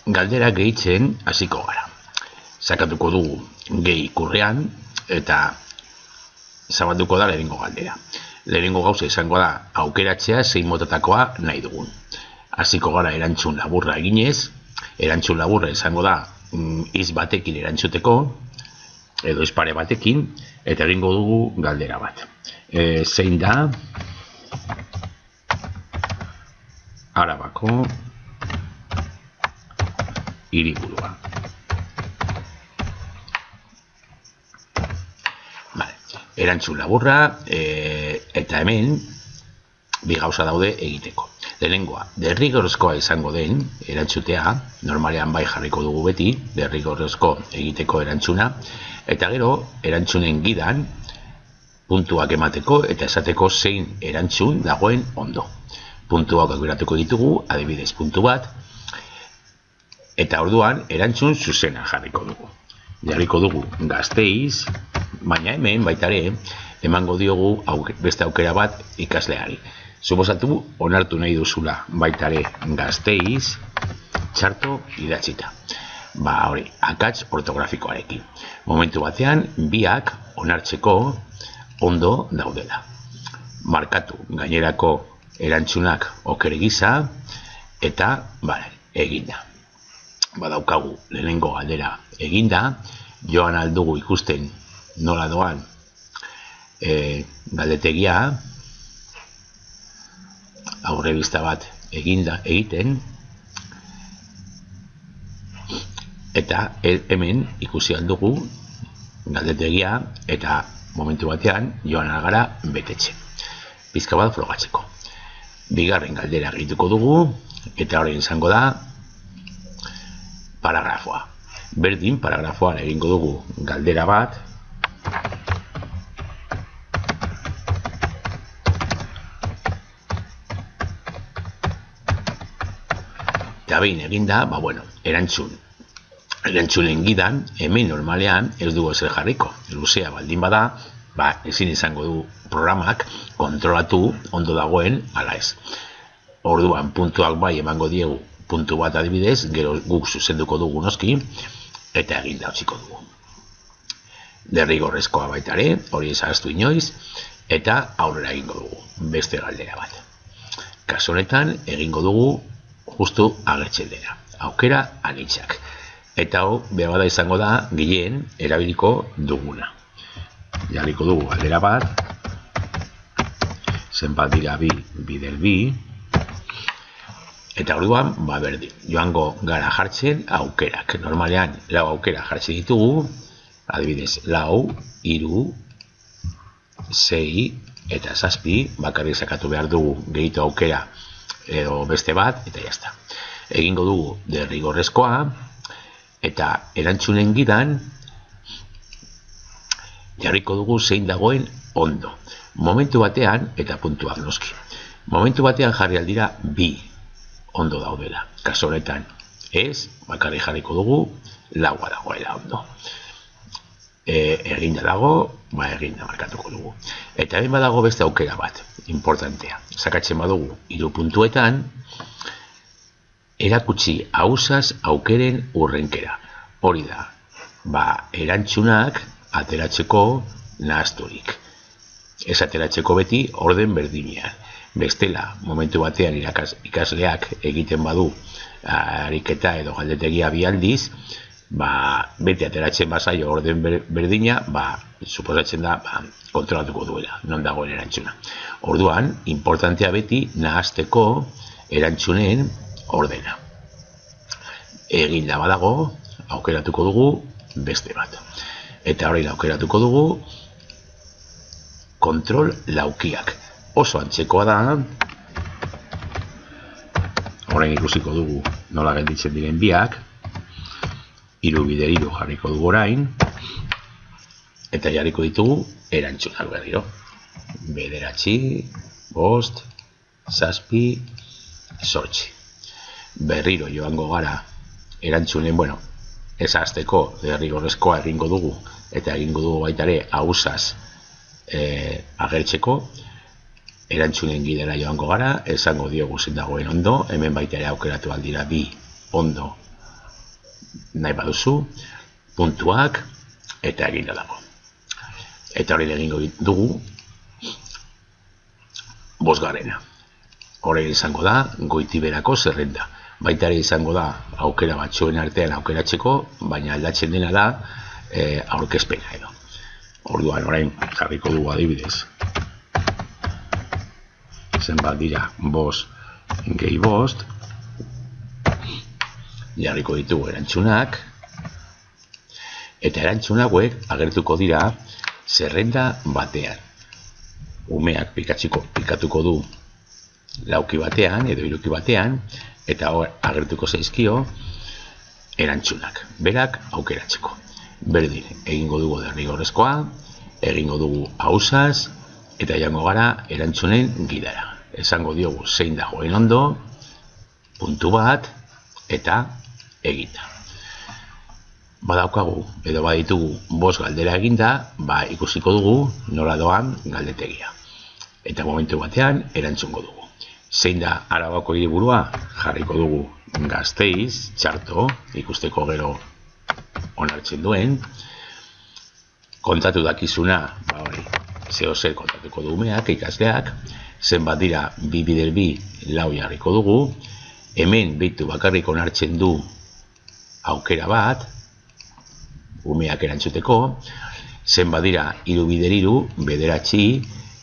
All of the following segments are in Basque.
galdera gehitzen hasiko gara. Sakatuko dugu gehi ikurrean eta zabalduko da lehenengo galdera. Lehenengo gauza izango da aukeratzea zein motatakoa nahi dugun. Hasiko gara erantzun laburra eginez, erantzun laburra izango da hitz batekin erantzuteko, edo pare batekin, eta egingo dugu galdera bat. Zein da Arabako hiriburua? Erantzun laburra, eta hemen bi gauza daude egiteko. Lehenengoa, derrigorrezkoa izango den erantzutea, normalean bai jarriko dugu beti, derrigorrezko egiteko erantzuna, eta gero erantzunen gidan puntuak emateko eta esateko zein erantzun dagoen ondo. Puntuak aukeratuko ditugu, adibidez puntu bat, eta orduan erantzun zuzena jarriko dugu. Jarriko dugu Gasteiz, baina hemen baitare emango diogu beste aukera bat ikasleari. Suposatu onartu nahi duzula baitare Gasteiz txarto idatzita. Hori, akats ortografikoarekin. Momentu batean biak onartzeko ondo daudela. Markatu gainerako erantzunak oker gisa eta eginda. Badaukagu lehenengo galdera eginda, joan aldugu ikusten nola doan galdetegia, aurrebista bat egiten, eta hemen ikusi aldugu galdetegia eta momentu batean joan algara betetzen. Pizka bat frogatzeko. Bigarren galdera egituko dugu, eta hori izango da paragrafoa. Berdin, paragrafoan egingo dugu galdera bat, eta behin eginda, erantzunen gidan, hemen normalean ez dugu ezer jarriko. Luzea baldin bada, ezin izango du programak kontrolatu ondo dagoen ala ez. Orduan, puntuak bai emango diegu puntu bat adibidez, gero guk zuzenduko dugu noski, eta eginda utziko dugu. Derrigorrezkoa baitare, hori ezagaztu inoiz, eta aurrera egingo dugu, beste galdera bat. Kasu honetan, egingo dugu justu agertzen dena, aukera anitzak. Eta hau, behar izango da, gehien erabiliko duguna. Jarriko dugu galdera bat, zenbat dira bi bider bi, eta orduan, berdin, joango gara jartzen aukerak. Normalean, lau aukera jartzen ditugu, adibidez, 4, 3, 6 eta 7, bakarrik sakatu behar dugu gehitu aukera edo beste bat, eta jazta. Egingo dugu derrigorrezkoa, eta erantzunen gidan, jarriko dugu zein dagoen ondo. Momentu batean, eta puntuak noski, momentu batean jarri aldira bi ondo daudela. Kasu honetan ez, bakarrik jarriko dugu 4 dagoela ondo. Eginda dago, eginda markatuko dugu. Eta hemen badago beste aukera bat, importantea. Sakatzen badugu 3 puntuetan, erakutsi ausaz aukeren urrenkera. Hori da, erantzunak ateratzeko nahazturik. Ez ateratzeko beti orden berdinean. Bestela, momentu batean ikasleak egiten badu ariketa edo galdetegia bi aldiz, beti ateratzen bazaio orden berdina, suposatzen da kontrolatuko duela, non dagoen erantzuna. Orduan, importantea beti nahazteko erantzunen ordena. Eginda badago, aukeratuko dugu beste bat. Eta hori aukeratuko dugu kontrol laukiak. Oso antzekoa da, orain ikusiko dugu nola gelditzen diren biak, 3 bider 3 jarriko dugu orain, eta jarriko ditugu erantzunak berriro. 9, 5, 7, 8. Berriro joango gara erantzunen, ez azteko derrigorrezkoa egingo dugu, eta egingo dugu baitare ausaz agertzeko, erantzunen gidera joango gara, esango diogu zein dagoen ondo, hemen baita ere aukeratu aldira bi ondo nahi baduzu, puntuak, eta eginda dago. Eta hori egingo dugu, bosgarrena. Hori izango da, goitiberako zerrenda. Baita ere izango da, aukera batzuen artean aukeratzeko, baina aldatzen dena da, aurkezpena edo. Orduan, orain jarriko dugu adibidez. Zenbat dira, bost gehi bost, jarriko ditugu erantzunak, eta erantzun hauek agertuko dira zerrenda batean. Umeak pikatuko du lauki batean edo hiruki batean, eta hor agertuko zaizkio erantzunak. Berak aukeratzeko. Berdin, egingo dugu derrigorrezkoa, egingo dugu ausaz, eta jango gara erantzunen gidara. Esango diogu zein dagoen ondo, puntu bat, eta egita. Badaukagu, edo baditugu bost galdera eginda, ikusiko dugu nola doan galdetegia. Eta momentu batean erantzungo dugu. Zein da Arabako hiriburua? Jarriko dugu Gasteiz, txarto, ikusteko gero onartzen duen. Kontatu dakizuna, hori, zeo zer kontatuko du umeak, ikasleak, zenbat dira 2 bider 2 lau jarriko dugu, hemen bitu bakarrik onartzen du aukera bat, umeak erantzuteko, zenbat dira 3 bider 3, bederatzi,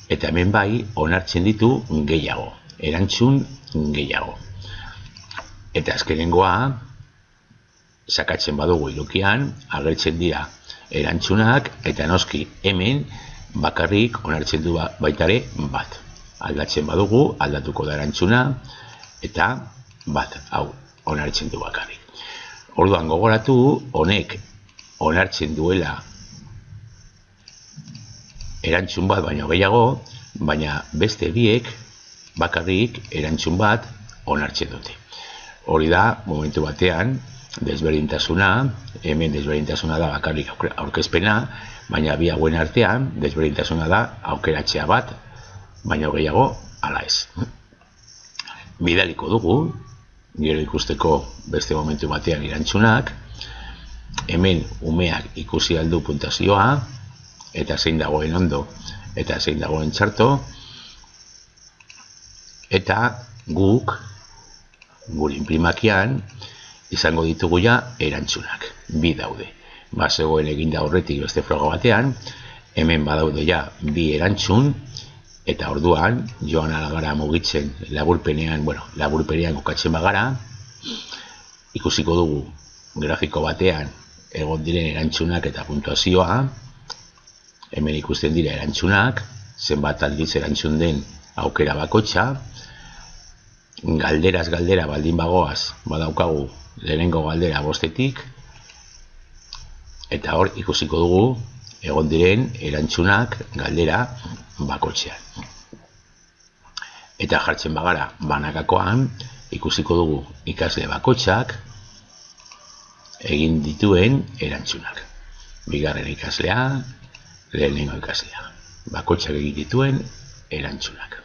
eta hemen bai onartzen ditu gehiago, erantzun gehiago. Eta azkenengoa, sakatzen badugu hirukian, agertzen dira erantzunak, eta noski hemen bakarrik onartzen du baitare bat. Aldatzen badugu, aldatuko da erantzuna, eta bat, hau, onartzen du bakarrik. Orduan gogoratu, honek onartzen duela erantzun bat baino gehiago, baina beste biek bakarrik erantzun bat onartzen dute. Hori da, momentu batean, desberdintasuna, hemen desberdintasuna da bakarrik aurkezpena, baina bi hauen artean desberdintasuna da aukeratzea bat, baina gehiago ala ez. Bidaliko dugu, gero ikusteko beste momentu batean erantzunak, hemen umeak ikusi aldu puntazioa, eta zein dagoen ondo, eta zein dagoen txarto, eta guk, gure inprimakian, izango ditugu ja erantzunak, bi daude. Zegoen eginda horretik beste froga batean, hemen badaude ja bi erantzun, eta orduan, joan alagara mugitzen laburpenean, laburpenean kokatzen bagara, ikusiko dugu grafiko batean egon diren erantzunak eta puntuazioa, hemen ikusten dira erantzunak, zenbat aldiz erantzun den aukera bakotxa, galderaz galdera baldin bagoaz, badaukagu lehenengo galdera bostetik, eta hor ikusiko dugu egon diren erantzunak galdera bakotxean. Eta jartzen bagara banakakoan, ikusiko dugu ikasle bakotxak egin dituen erantzunak. Bigarren ikaslea, lehenengo ikaslea. Bakotxak egin dituen erantzunak.